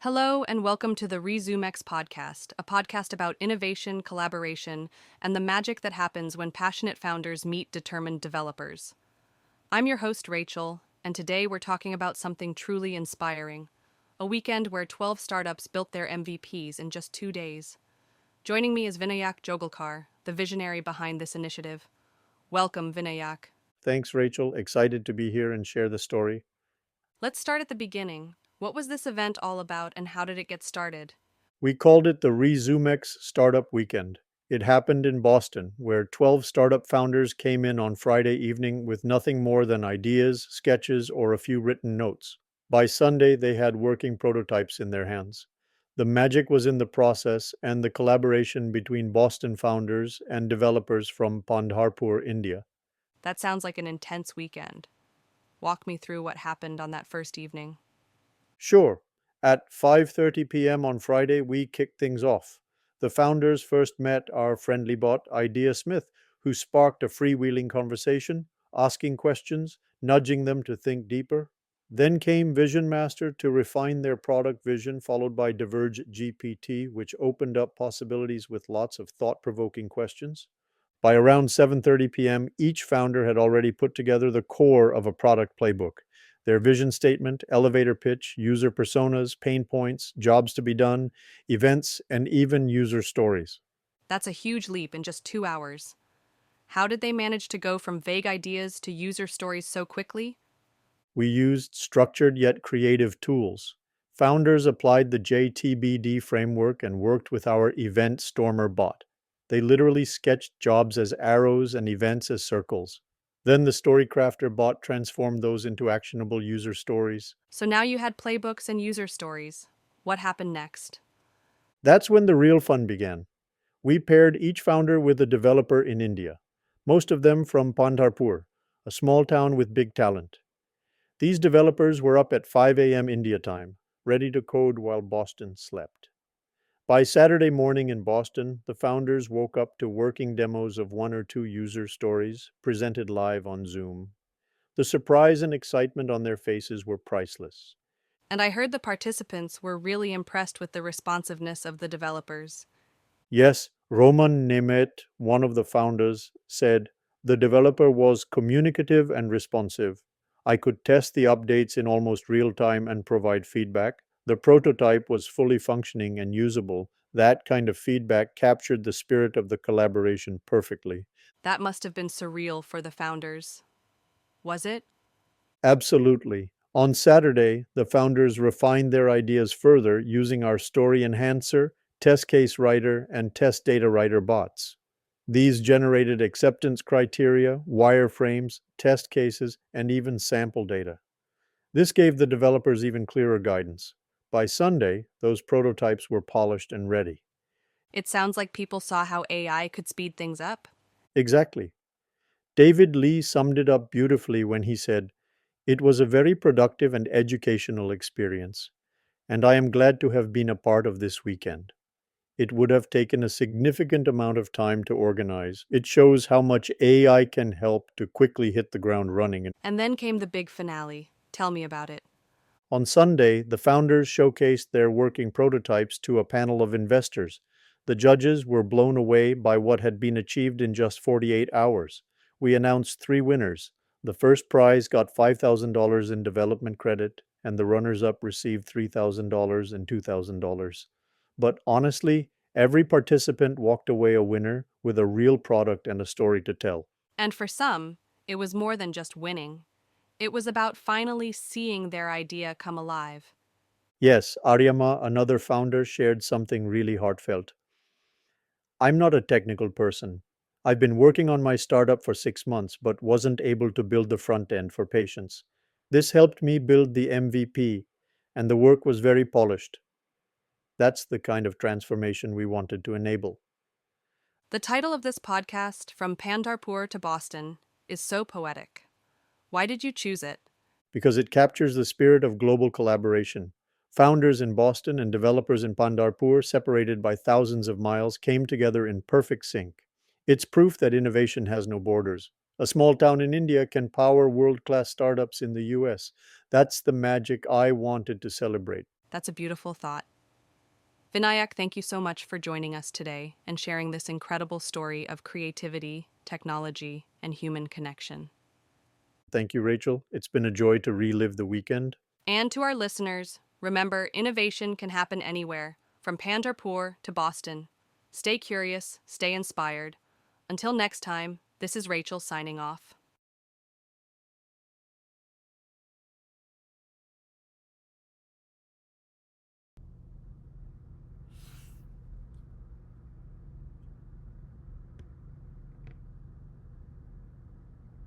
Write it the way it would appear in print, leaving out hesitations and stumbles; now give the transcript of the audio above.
Hello, and welcome to the Rezoomex podcast, a podcast about innovation, collaboration, and the magic that happens when passionate founders meet determined developers. I'm your host, Rachel, and today we're talking about something truly inspiring, a weekend where 12 startups built their MVPs in just 2 days. Joining me is Vinayak Joglekar, the visionary behind this initiative. Welcome, Vinayak. Thanks, Rachel. Excited to be here and share the story. Let's start at the beginning. What was this event all about, and how did it get started? We called it the Rezoomex Startup Weekend. It happened in Boston, where 12 startup founders came in on Friday evening with nothing more than ideas, sketches, or a few written notes. By Sunday, they had working prototypes in their hands. The magic was in the process and the collaboration between Boston founders and developers from Pandharpur, India. That sounds like an intense weekend. Walk me through what happened on that first evening. Sure. At 5:30 p.m. on Friday, we kicked things off. The founders first met our friendly bot, IdeaSmith, who sparked a freewheeling conversation, asking questions, nudging them to think deeper. Then came Vision Master to refine their product vision, followed by Diverge GPT, which opened up possibilities with lots of thought-provoking questions. By around 7:30 p.m., each founder had already put together the core of a product playbook. Their vision statement, elevator pitch, user personas, pain points, jobs to be done, events, and even user stories. That's a huge leap in just 2 hours. How did they manage to go from vague ideas to user stories so quickly? We used structured yet creative tools. Founders applied the JTBD framework and worked with our Event Stormer bot. They literally sketched jobs as arrows and events as circles. Then the Storycrafter bot transformed those into actionable user stories. So now you had playbooks and user stories. What happened next? That's when the real fun began. We paired each founder with a developer in India, most of them from Pandharpur, a small town with big talent. These developers were up at 5 a.m. India time, ready to code while Boston slept. By Saturday morning in Boston, the founders woke up to working demos of one or two user stories presented live on Zoom. The surprise and excitement on their faces were priceless. And I heard the participants were really impressed with the responsiveness of the developers. Yes, Roman Nemet, one of the founders, said, "The developer was communicative and responsive. I could test the updates in almost real time and provide feedback. The prototype was fully functioning and usable. That kind of feedback captured the spirit of the collaboration perfectly." That must have been surreal for the founders. Was it? Absolutely. On Saturday, the founders refined their ideas further using our story enhancer, test case writer, and test data writer bots. These generated acceptance criteria, wireframes, test cases, and even sample data. This gave the developers even clearer guidance. By Sunday, those prototypes were polished and ready. It sounds like people saw how AI could speed things up. Exactly. David Lee summed it up beautifully when he said, "It was a very productive and educational experience, and I am glad to have been a part of this weekend. It would have taken a significant amount of time to organize. It shows how much AI can help to quickly hit the ground running." And then came the big finale. Tell me about it. On Sunday, the founders showcased their working prototypes to a panel of investors. The judges were blown away by what had been achieved in just 48 hours. We announced three winners. The first prize got $5,000 in development credit, and the runners up received $3,000 and $2,000. But honestly, every participant walked away a winner with a real product and a story to tell. And for some, it was more than just winning. It was about finally seeing their idea come alive. Yes, Aria Ma, another founder, shared something really heartfelt. "I'm not a technical person. I've been working on my startup for 6 months, but wasn't able to build the front end for patients. This helped me build the MVP, and the work was very polished." That's the kind of transformation we wanted to enable. The title of this podcast, From Pandharpur to Boston, is so poetic. Why did you choose it? Because it captures the spirit of global collaboration. Founders in Boston and developers in Pandharpur, separated by thousands of miles, came together in perfect sync. It's proof that innovation has no borders. A small town in India can power world class startups in the US. That's the magic I wanted to celebrate. That's a beautiful thought. Vinayak, thank you so much for joining us today and sharing this incredible story of creativity, technology, and human connection. Thank you, Rachel. It's been a joy to relive the weekend. And to our listeners, remember innovation can happen anywhere, from Pandharpur to Boston. Stay curious, stay inspired. Until next time, this is Rachel signing off.